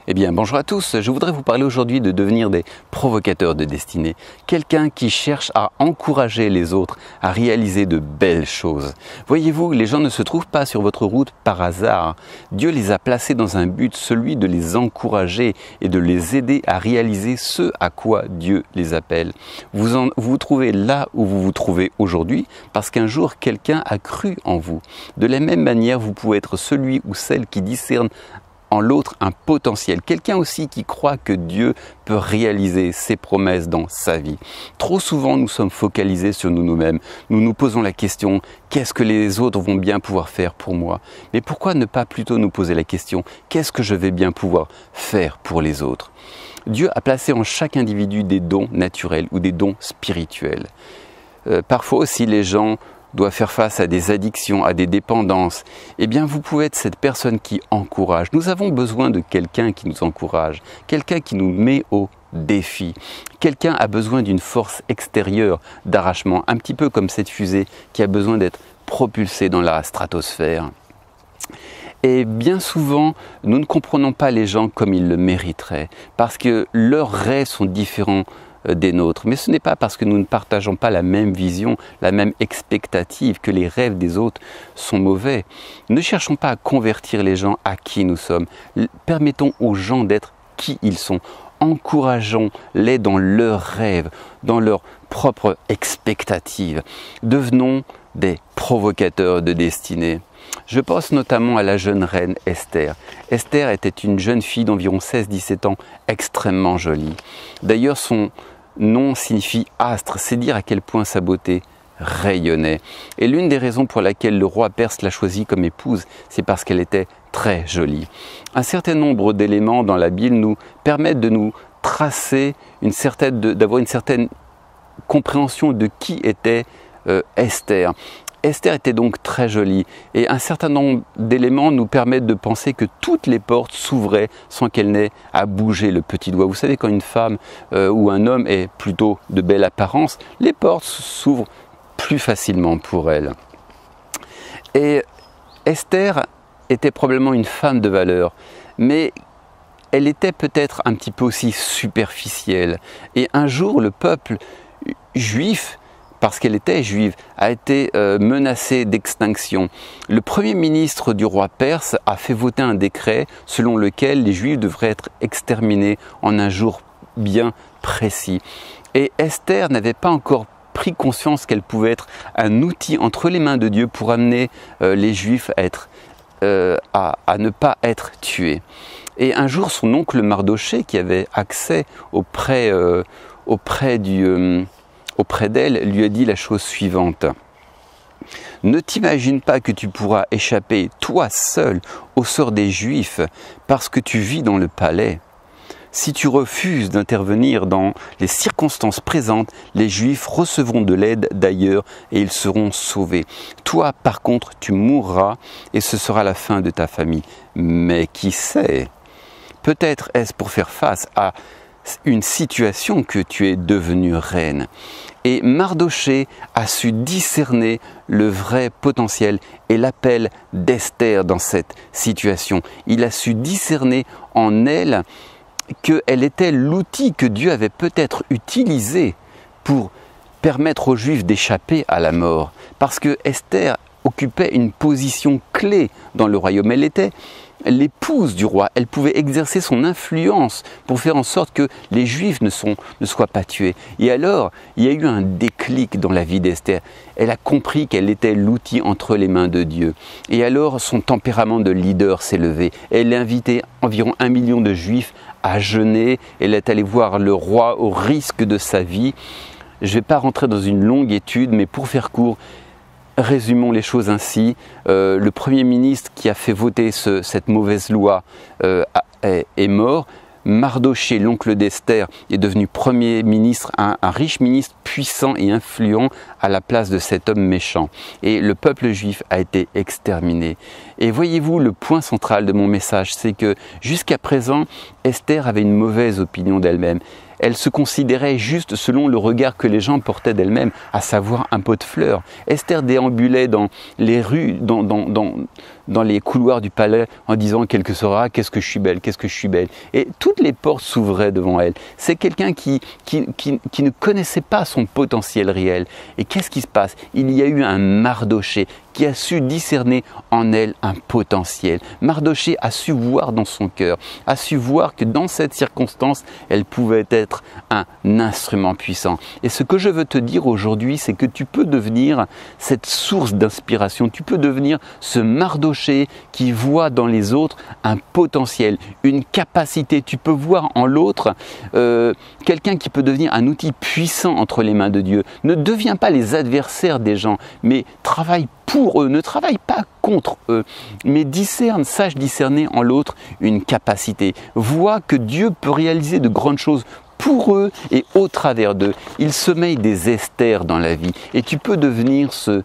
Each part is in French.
Eh bien, bonjour à tous. Je voudrais vous parler aujourd'hui de devenir des provocateurs de destinée. Quelqu'un qui cherche à encourager les autres à réaliser de belles choses. Voyez-vous, les gens ne se trouvent pas sur votre route par hasard. Dieu les a placés dans un but, celui de les encourager et de les aider à réaliser ce à quoi Dieu les appelle. Vous vous trouvez là où vous vous trouvez aujourd'hui parce qu'un jour, quelqu'un a cru en vous. De la même manière, vous pouvez être celui ou celle qui discerne en l'autre un potentiel, quelqu'un aussi qui croit que Dieu peut réaliser ses promesses dans sa vie. Trop souvent, nous sommes focalisés sur nous-mêmes. Nous nous posons la question, qu'est-ce que les autres vont bien pouvoir faire pour moi? Mais pourquoi ne pas plutôt nous poser la question, qu'est-ce que je vais bien pouvoir faire pour les autres? Dieu a placé en chaque individu des dons naturels ou des dons spirituels. Parfois aussi, les gens doit faire face à des addictions, à des dépendances, eh bien vous pouvez être cette personne qui encourage. Nous avons besoin de quelqu'un qui nous encourage, quelqu'un qui nous met au défi. Quelqu'un a besoin d'une force extérieure d'arrachement, un petit peu comme cette fusée qui a besoin d'être propulsée dans la stratosphère. Et bien souvent, nous ne comprenons pas les gens comme ils le mériteraient, parce que leurs rêves sont différents des nôtres. Mais ce n'est pas parce que nous ne partageons pas la même vision, la même expectative, que les rêves des autres sont mauvais. Ne cherchons pas à convertir les gens à qui nous sommes. Permettons aux gens d'être qui ils sont. Encourageons-les dans leurs rêves, dans leurs propres expectatives. Devenons des provocateurs de destinée. Je pense notamment à la jeune reine Esther. Esther était une jeune fille d'environ 16-17 ans, extrêmement jolie. D'ailleurs, son nom signifie astre, c'est dire à quel point sa beauté rayonnait. Et l'une des raisons pour laquelle le roi perse l'a choisie comme épouse, c'est parce qu'elle était très jolie. Un certain nombre d'éléments dans la Bible nous permettent de nous tracer d'avoir une certaine compréhension de qui était Esther. Esther était donc très jolie et un certain nombre d'éléments nous permettent de penser que toutes les portes s'ouvraient sans qu'elle n'ait à bouger le petit doigt. Vous savez, quand une femme ou un homme est plutôt de belle apparence, les portes s'ouvrent plus facilement pour elle. Et Esther était probablement une femme de valeur, mais elle était peut-être un petit peu aussi superficielle. Et un jour, le peuple juif, parce qu'elle était juive, a été menacée d'extinction. Le premier ministre du roi perse a fait voter un décret selon lequel les juifs devraient être exterminés en un jour bien précis. Et Esther n'avait pas encore pris conscience qu'elle pouvait être un outil entre les mains de Dieu pour amener les juifs à ne pas être tués. Et un jour, son oncle Mardochée, qui avait accès auprès d'elle, lui a dit la chose suivante. Ne t'imagine pas que tu pourras échapper, toi seul, au sort des Juifs, parce que tu vis dans le palais. Si tu refuses d'intervenir dans les circonstances présentes, les Juifs recevront de l'aide d'ailleurs et ils seront sauvés. Toi, par contre, tu mourras et ce sera la fin de ta famille. Mais qui sait? Peut-être est-ce pour faire face à une situation que tu es devenue reine. Et Mardochée a su discerner le vrai potentiel et l'appel d'Esther dans cette situation. Il a su discerner en elle qu'elle était l'outil que Dieu avait peut-être utilisé pour permettre aux Juifs d'échapper à la mort. Parce que Esther occupait une position clé dans le royaume. Elle était l'épouse du roi, elle pouvait exercer son influence pour faire en sorte que les Juifs ne soient pas tués. Et alors, il y a eu un déclic dans la vie d'Esther. Elle a compris qu'elle était l'outil entre les mains de Dieu. Et alors, son tempérament de leader s'est levé. Elle a invité environ 1 million de Juifs à jeûner. Elle est allée voir le roi au risque de sa vie. Je ne vais pas rentrer dans une longue étude, mais pour faire court, résumons les choses ainsi. Le Premier ministre qui a fait voter cette mauvaise loi est mort. Mardochée, l'oncle d'Esther, est devenu Premier ministre, un riche ministre puissant et influent à la place de cet homme méchant. Et le peuple juif a été exterminé. Et voyez-vous, le point central de mon message, c'est que jusqu'à présent, Esther avait une mauvaise opinion d'elle-même. elle se considérait juste selon le regard que les gens portaient d'elle-même, à savoir un pot de fleurs. Esther déambulait dans les rues, dans les couloirs du palais en disant quel que sera, qu'est-ce que je suis belle, qu'est-ce que je suis belle. Et toutes les portes s'ouvraient devant elle. C'est quelqu'un qui ne connaissait pas son potentiel réel. Et qu'est-ce qui se passe? Il y a eu un Mardochée qui a su discerner en elle un potentiel. Mardochée a su voir dans son cœur, a su voir que dans cette circonstance, elle pouvait être un instrument puissant. Et ce que je veux te dire aujourd'hui, c'est que tu peux devenir cette source d'inspiration, tu peux devenir ce Mardochée qui voit dans les autres un potentiel, une capacité. Tu peux voir en l'autre quelqu'un qui peut devenir un outil puissant entre les mains de Dieu. Ne deviens pas les adversaires des gens, mais travaille pour eux, ne travaille pas contre eux, mais discerne, sache discerner en l'autre une capacité. Vois que Dieu peut réaliser de grandes choses pour eux et au travers d'eux. Il sommeille des Esther dans la vie et tu peux devenir ce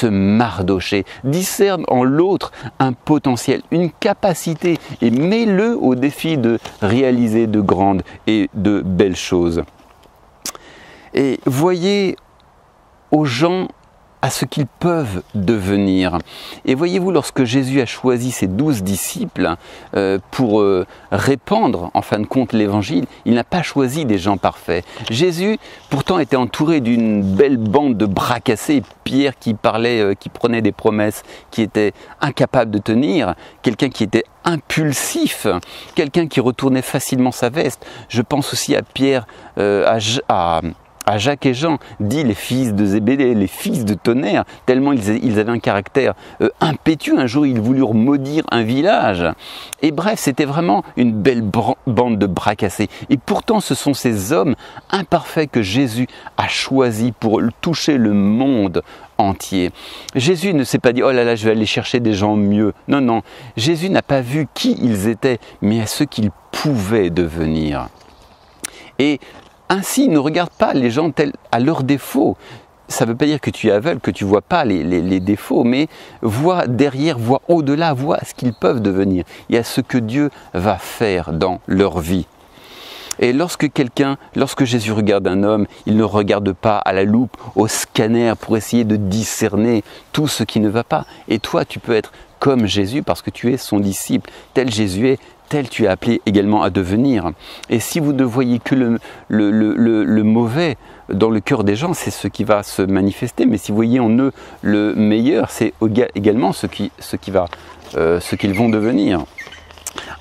Mardochée. Discerne en l'autre un potentiel, une capacité et mets-le au défi de réaliser de grandes et de belles choses. Et voyez aux gens à ce qu'ils peuvent devenir. Et voyez-vous, lorsque Jésus a choisi ses 12 disciples pour répandre, en fin de compte, l'évangile, il n'a pas choisi des gens parfaits. Jésus, pourtant, était entouré d'une belle bande de bras cassés. Pierre qui parlait, qui prenait des promesses, qui était incapable de tenir, quelqu'un qui était impulsif, quelqu'un qui retournait facilement sa veste. Je pense aussi à Pierre, à Jacques et Jean, dit les fils de Zébédée, les fils de tonnerre, tellement ils avaient un caractère impétueux. Un jour, ils voulurent maudire un village. Et bref, c'était vraiment une belle bande de bras cassés. Et pourtant, ce sont ces hommes imparfaits que Jésus a choisis pour toucher le monde entier. Jésus ne s'est pas dit « Oh là là, je vais aller chercher des gens mieux ». Non, non. Jésus n'a pas vu qui ils étaient, mais à ce qu'ils pouvaient devenir. Et ainsi, ne regarde pas les gens tels à leurs défauts. Ça ne veut pas dire que tu es aveugle, que tu ne vois pas les défauts, mais vois derrière, vois au-delà, vois ce qu'ils peuvent devenir et à ce que Dieu va faire dans leur vie. Et lorsque Jésus regarde un homme, il ne regarde pas à la loupe, au scanner pour essayer de discerner tout ce qui ne va pas. Et toi, tu peux être comme Jésus parce que tu es son disciple. Tel Jésus est, tel tu es appelé également à devenir. Et si vous ne voyez que le mauvais dans le cœur des gens, c'est ce qui va se manifester. Mais si vous voyez en eux le meilleur, c'est également ce qu'ils vont devenir.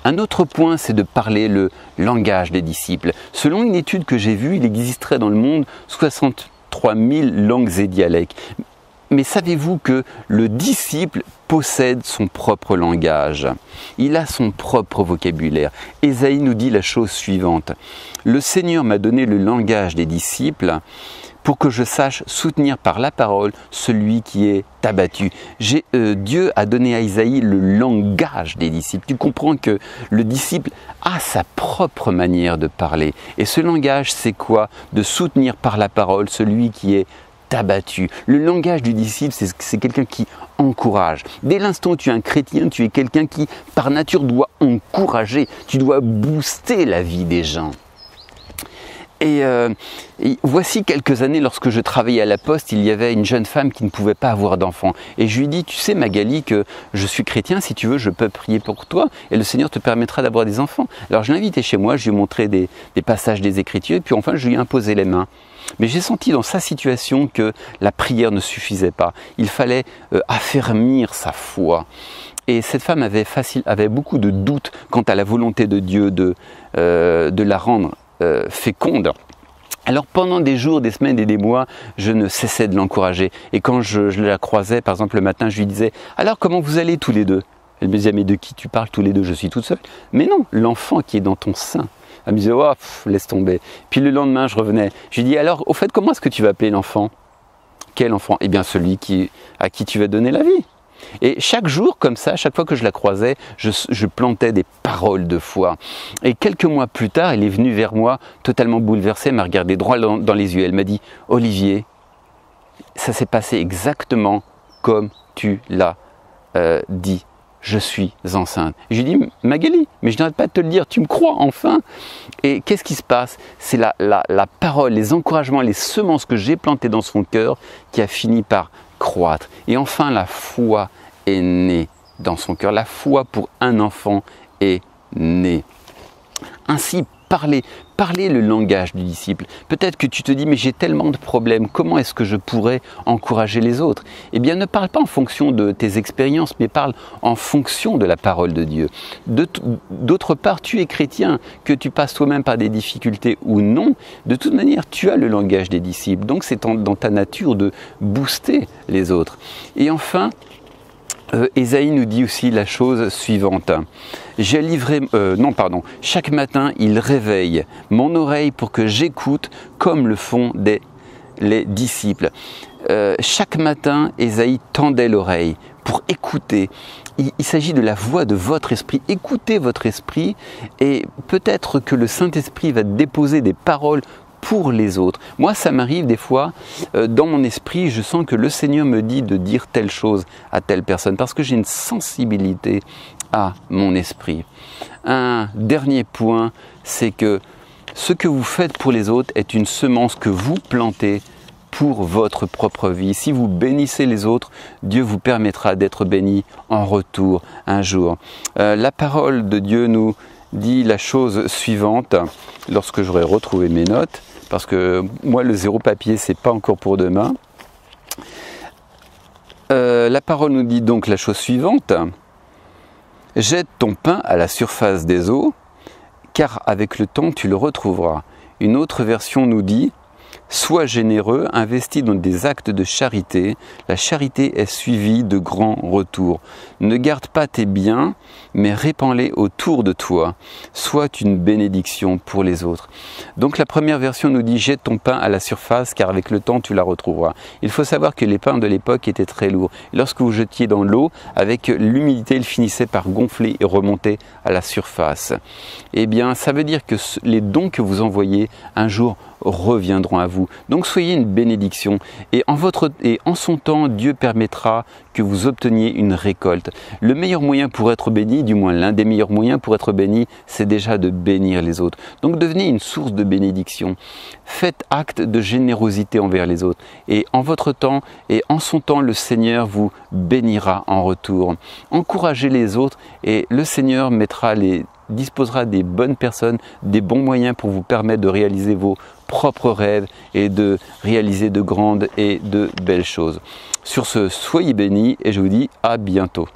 Un autre point, c'est de parler le langage des disciples. Selon une étude que j'ai vue, il existerait dans le monde 63 000 langues et dialectes. Mais savez-vous que le disciple possède son propre langage? Il a son propre vocabulaire. Ésaïe nous dit la chose suivante. « Le Seigneur m'a donné le langage des disciples pour que je sache soutenir par la parole celui qui est abattu. » Dieu a donné à Ésaïe le langage des disciples. Tu comprends que le disciple a sa propre manière de parler. Et ce langage, c'est quoi? De soutenir par la parole celui qui est abattu. Le langage du disciple, c'est quelqu'un qui encourage. Dès l'instant où tu es un chrétien, tu es quelqu'un qui, par nature, doit encourager. Tu dois booster la vie des gens. Et voici quelques années, lorsque je travaillais à la Poste, il y avait une jeune femme qui ne pouvait pas avoir d'enfant. Et je lui dis, tu sais Magali, que je suis chrétien, si tu veux, je peux prier pour toi et le Seigneur te permettra d'avoir des enfants. Alors je l'ai invitée chez moi, je lui ai montré des passages des Écritures et puis enfin je lui ai imposé les mains. Mais j'ai senti dans sa situation que la prière ne suffisait pas. Il fallait affermir sa foi. Et cette femme avait beaucoup de doutes quant à la volonté de Dieu de la rendre féconde. Alors pendant des jours, des semaines et des mois, je ne cessais de l'encourager. Et quand je la croisais, par exemple le matin, je lui disais « Alors comment vous allez tous les deux ?» Elle me disait « Mais de qui tu parles tous les deux? Je suis toute seule. » Mais non, l'enfant qui est dans ton sein. Elle me disait « Oh, laisse tomber. » Puis le lendemain, je revenais. Je lui dis « Alors, au fait, comment est-ce que tu vas appeler l'enfant ?»« Quel enfant ?»« Eh bien, celui à qui tu vas donner la vie. » Et chaque jour, comme ça, chaque fois que je la croisais, je plantais des paroles de foi. Et quelques mois plus tard, elle est venue vers moi, totalement bouleversée, m'a regardé droit dans les yeux. Elle m'a dit « Olivier, ça s'est passé exactement comme tu l'as dit. je suis enceinte. Et je lui dis, Magali, mais je n'arrête pas de te le dire, tu me crois enfin? Et qu'est-ce qui se passe? C'est la parole, les encouragements, les semences que j'ai plantées dans son cœur qui a fini par croître. Et enfin, la foi est née dans son cœur. La foi pour un enfant est née. Ainsi, parlez le langage du disciple. Peut-être que tu te dis, mais j'ai tellement de problèmes, comment est-ce que je pourrais encourager les autres? Eh bien, ne parle pas en fonction de tes expériences, mais parle en fonction de la parole de Dieu. D'autre part, tu es chrétien, que tu passes toi-même par des difficultés ou non, de toute manière, tu as le langage des disciples. Donc, c'est dans ta nature de booster les autres. Et enfin, Ésaïe nous dit aussi la chose suivante. J'ai livré, chaque matin il réveille mon oreille pour que j'écoute comme le font les disciples. Chaque matin, Ésaïe tendait l'oreille pour écouter. Il s'agit de la voix de votre esprit. Écoutez votre esprit et peut-être que le Saint-Esprit va déposer des paroles pour les autres. Moi, ça m'arrive des fois, dans mon esprit, je sens que le Seigneur me dit de dire telle chose à telle personne, parce que j'ai une sensibilité à mon esprit. Un dernier point, c'est que ce que vous faites pour les autres est une semence que vous plantez pour votre propre vie. Si vous bénissez les autres, Dieu vous permettra d'être béni en retour un jour. La parole de Dieu nous dit la chose suivante, lorsque j'aurai retrouvé mes notes, parce que moi le zéro papier c'est pas encore pour demain. La parole nous dit donc la chose suivante: jette ton pain à la surface des eaux, car avec le temps tu le retrouveras. Une autre version nous dit: sois généreux, investis dans des actes de charité. La charité est suivie de grands retours. Ne garde pas tes biens, mais répands-les autour de toi. Sois une bénédiction pour les autres. Donc la première version nous dit: jette ton pain à la surface, car avec le temps tu la retrouveras. Il faut savoir que les pains de l'époque étaient très lourds. Et lorsque vous jetiez dans l'eau, avec l'humidité, ils finissaient par gonfler et remonter à la surface. Eh bien, ça veut dire que les dons que vous envoyez un jour reviendront à vous. Donc soyez une bénédiction et en son temps, Dieu permettra que vous obteniez une récolte. Le meilleur moyen pour être béni, du moins l'un des meilleurs moyens pour être béni, c'est déjà de bénir les autres. Donc devenez une source de bénédiction. Faites acte de générosité envers les autres et en votre temps et en son temps, le Seigneur vous bénira en retour. Encouragez les autres et le Seigneur disposera des bonnes personnes, des bons moyens pour vous permettre de réaliser vos propres rêves et de réaliser de grandes et de belles choses. Sur ce, soyez bénis et je vous dis à bientôt.